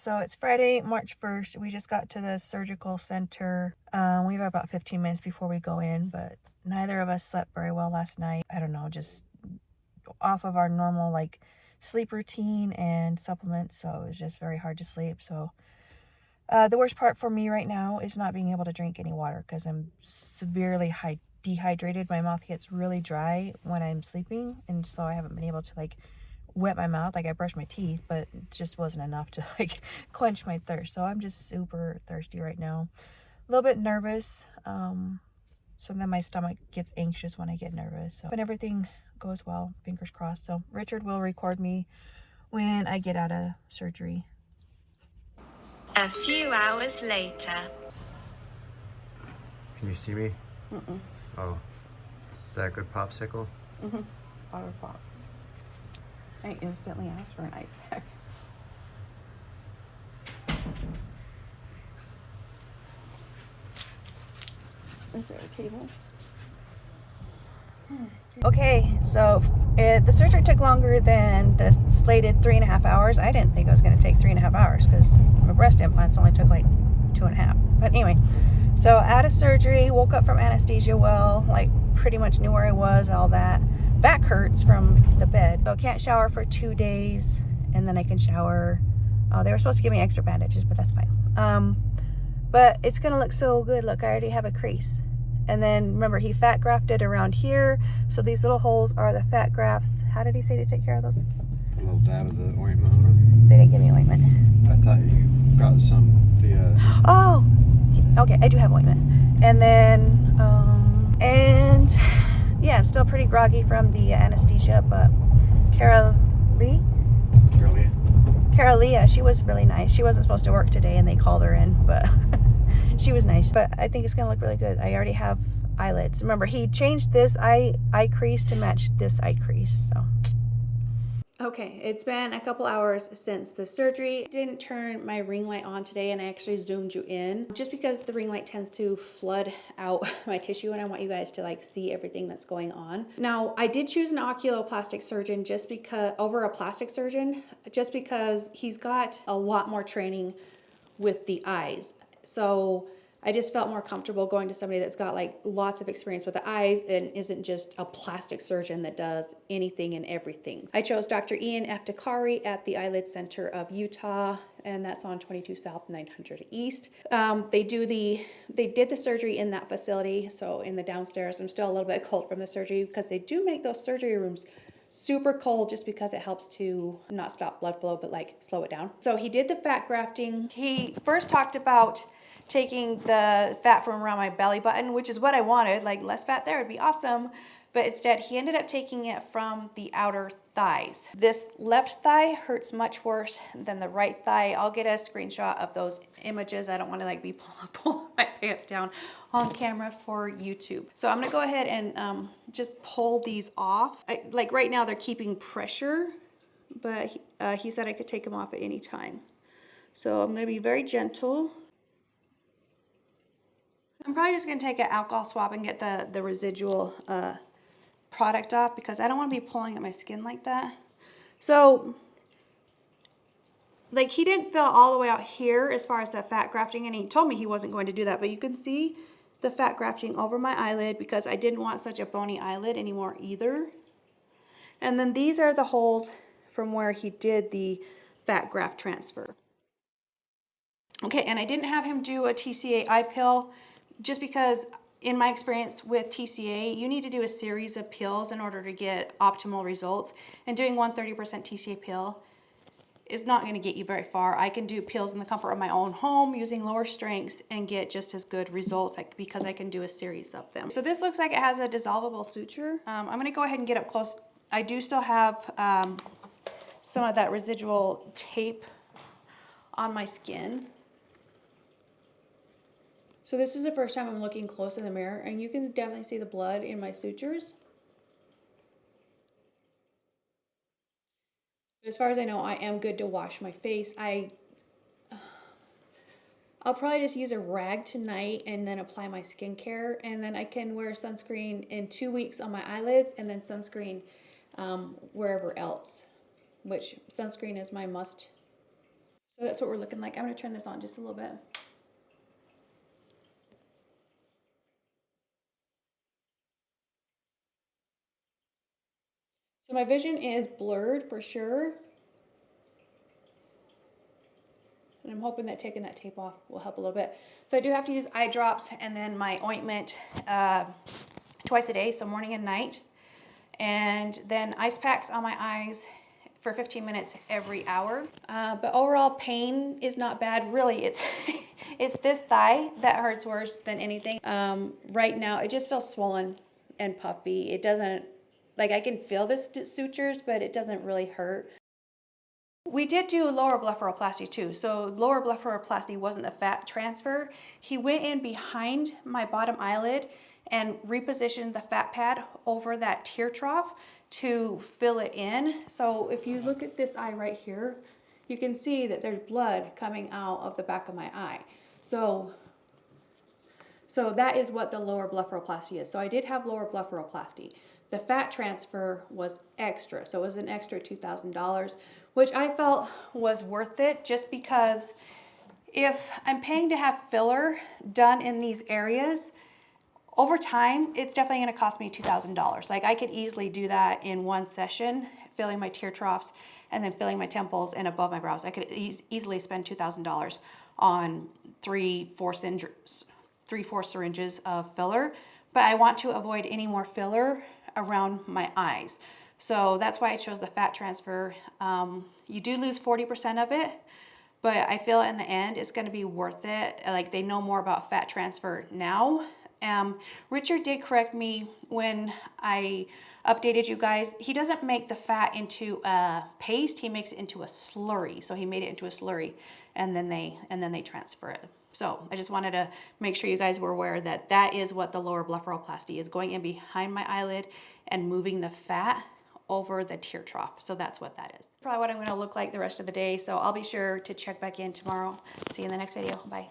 So it's Friday, March 1st. We just got to the surgical center. We have about 15 minutes before we go in, but neither of us slept very well last night. I don't know, just off of our normal like sleep routine and supplements. So it was just very hard to sleep. So the worst part for me right now is not being able to drink any water because I'm severely dehydrated. My mouth gets really dry when I'm sleeping, and so I haven't been able to like wet my mouth. Like I brushed my teeth, but it just wasn't enough to like quench my thirst. So I'm just super thirsty right now. A little bit nervous. So then my stomach gets anxious when I get nervous. So, but everything goes well, fingers crossed. So Richard will record me when I get out of surgery. A few hours later. Can you see me? Mm-mm. Oh. Is that a good popsicle? Mm-hmm. Water pop. I instantly asked for an ice pack. Is there a table? Okay, so the surgery took longer than the slated 3.5 hours. I didn't think it was going to take 3.5 hours because my breast implants only took like 2.5. But anyway, so out of surgery, woke up from anesthesia well, like pretty much knew where I was, all that. Back hurts from the bed, so can't shower for 2 days, and then I can shower. Oh, they were supposed to give me extra bandages, but that's fine. But it's gonna look so good. Look, I already have a crease. And then remember, he fat grafted around here, so these little holes are the fat grafts. How did he say to take care of those? A little dab of the ointment on it. They didn't give me ointment. I thought you got some. Oh, okay, I do have ointment. And then, yeah, I'm still pretty groggy from the anesthesia, but Caralia, she was really nice. She wasn't supposed to work today, and they called her in, but she was nice. But I think it's gonna look really good. I already have eyelids. Remember, he changed this eye crease to match this eye crease, so. Okay, it's been a couple hours since the surgery. I didn't turn my ring light on today, and I actually zoomed you in just because the ring light tends to flood out my tissue, and I want you guys to like see everything that's going on. Now, I did choose an oculoplastic surgeon over a plastic surgeon just because he's got a lot more training with the eyes. So I just felt more comfortable going to somebody that's got like lots of experience with the eyes and isn't just a plastic surgeon that does anything and everything. I chose Dr. Ian F. Dakari at the Eyelid Center of Utah, and that's on 22 South 900 East. They did the surgery in that facility, so in the downstairs. I'm still a little bit cold from the surgery because they do make those surgery rooms super cold just because it helps to not stop blood flow, but like slow it down. So he did the fat grafting. He first talked about taking the fat from around my belly button, which is what I wanted, like less fat there would be awesome. But instead he ended up taking it from the outer thighs. This left thigh hurts much worse than the right thigh. I'll get a screenshot of those images. I don't want to like be pulling my pants down on camera for YouTube. So I'm gonna go ahead and just pull these off. Like right now they're keeping pressure, but he said I could take them off at any time. So I'm gonna be very gentle. I'm probably just gonna take an alcohol swab and get the residual product off because I don't want to be pulling at my skin like that. So like he didn't fill all the way out here as far as the fat grafting, and he told me he wasn't going to do that, but you can see the fat grafting over my eyelid because I didn't want such a bony eyelid anymore either. And then these are the holes from where he did the fat graft transfer. Okay, and I didn't have him do a TCA eye pill just because in my experience with TCA, you need to do a series of pills in order to get optimal results. And doing 130% TCA pill is not going to get you very far. I can do pills in the comfort of my own home using lower strengths and get just as good results because I can do a series of them. So this looks like it has a dissolvable suture. I'm going to go ahead and get up close. I do still have some of that residual tape on my skin. So this is the first time I'm looking close in the mirror, and you can definitely see the blood in my sutures. As far as I know, I am good to wash my face. I'll probably just use a rag tonight and then apply my skincare, and then I can wear sunscreen in 2 weeks on my eyelids and then sunscreen wherever else, which sunscreen is my must. So that's what we're looking like. I'm going to turn this on just a little bit. So my vision is blurred for sure. And I'm hoping that taking that tape off will help a little bit. So I do have to use eye drops and then my ointment twice a day, so morning and night. And then ice packs on my eyes for 15 minutes every hour. But overall pain is not bad. Really, it's it's this thigh that hurts worse than anything. Right now, it just feels swollen and puffy. It doesn't, like I can feel the sutures, but it doesn't really hurt. We did do lower blepharoplasty too. So lower blepharoplasty wasn't the fat transfer. He went in behind my bottom eyelid and repositioned the fat pad over that tear trough to fill it in. So if you look at this eye right here, you can see that there's blood coming out of the back of my eye. So that is what the lower blepharoplasty is. So I did have lower blepharoplasty. The fat transfer was extra, so it was an extra $2,000, which I felt was worth it just because if I'm paying to have filler done in these areas, over time, it's definitely gonna cost me $2,000. Like I could easily do that in one session, filling my tear troughs and then filling my temples and above my brows. I could easily spend $2,000 on 3-4 syringes of filler, but I want to avoid any more filler around my eyes. So that's why I chose the fat transfer. You do lose 40% of it, but I feel in the end it's gonna be worth it. Like they know more about fat transfer now. Richard did correct me when I updated you guys. He doesn't make the fat into a paste, he makes it into a slurry. So he made it into a slurry and then they transfer it. So I just wanted to make sure you guys were aware that that is what the lower blepharoplasty is, going in behind my eyelid and moving the fat over the tear trough. So that's what that is. Probably what I'm going to look like the rest of the day. So I'll be sure to check back in tomorrow. See you in the next video. Bye.